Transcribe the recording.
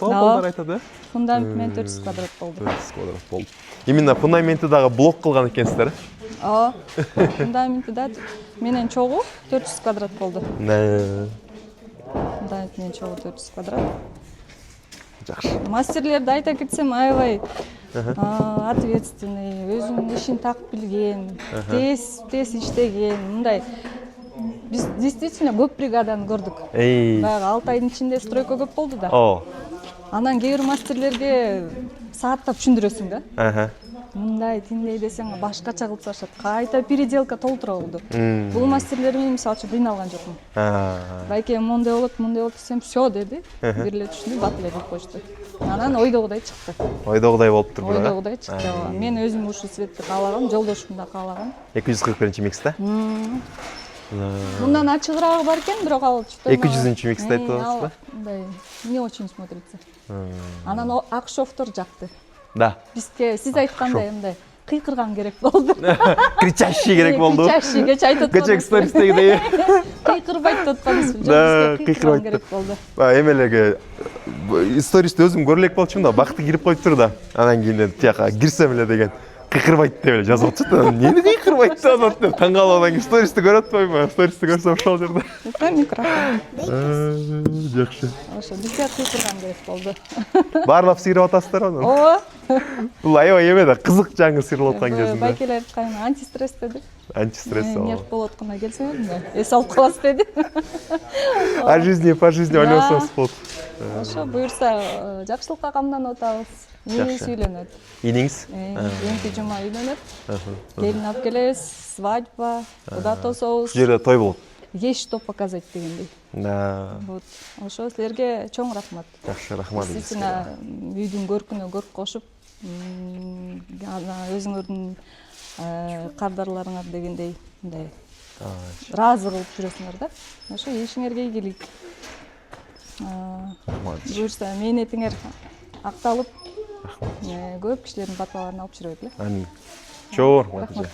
Балдар айтады. Фундамент менен 400 квадрат болду. 400 квадрат болду. Именно фундаменти дагы блок кылган экенсиздер. Ооба. Фундаменти да менен чогуу 400 квадрат болду. Фундамент менен чогуу 400 квадрат. Жакшы. Мастерлерди айта кетсем аябай ответственный, өзүнүн ишин так билген, тез иштеген, мындай. Биз действительно көп бригаданы көрдүк. Баягы 6 айдын ичинде стройка көп болду да. Анан кээ бир мастерлерге сааттап түшүндүрөсүң да. Мындай тиндей десең башкача кылышат. Кайта переделка толтура болду. Бул мастерлер менен мисалы үчүн кыйналган жокмун. Байке мондой болот десем, всё деди. Бир эле түшүндү, бат эле деп коюшту. Анан ойдогудай чыкты. Ойдогудай болуптур бирок. Ойдогудай чыкты. Мен өзүм ушул светти каалагам, жолдошум да каалаган. 241-микс да? Мындан ачыгыраагы бар экен, бирок ал 200-миксти айтып атасыз да? Мындай не очень смотрится. Анан Акшовдор жакты. Да. Бизге сиз айткандай мындай кыйкырган керек болду. Кричащий керек болду. Кричащий, кече айтып атпадыңыз. Кече стористегидей. Кыйкырбайт деп атпадыңыз. Да, кыйкырган керек болду. Эмелеге стористи өзүм көрө элек болчумун да, бакыты кирип коюптур да. Анан кийин тияка кирсем эле деген кыйкырбайт деп эле жазып атышат. Эмне кыйкырбайт деп атат деп таң калып анан кийин стористи көрүп атпайбы? Стористи көрсөм ошол жерде. Микрофон. Жакшы. Ошо бизге кыйкырган керек болду. Баарлап сыйрап атасыздар аны. Ооба. Бул аябай эме да, кызык жаңы сыйралып аткан кезинде. Байкелер айткан антистресс деди. Антистресс. Нерв болуп атканда келсеңер, эс алып каласыз деди. По жизни ойлосоңуз болот. Ошо буюрса жакшылыкка камданып атабыз. Иниңиз үйлөнөт. Иниңиз? Эмки жума үйлөнөт. Келин алып келебиз, свадьба, куда тособуз. Жерде той болот. Есть что показать дегендей. Да. Вот. Ошо силерге чоң рахмат. Жакшы, рахмат. Действительно, үйдүн көркүнө көрк кошуп, өзүңөрдүн кардарларыңар дегендей мындай ыраазы кылып жүрөсүңөр да. Ошо ишиңерге ийгилик. Буюрса мээнетиңер акталып, көп кишилердин баталарын алып жүрө бергиле. Амин. Чоң рахмат.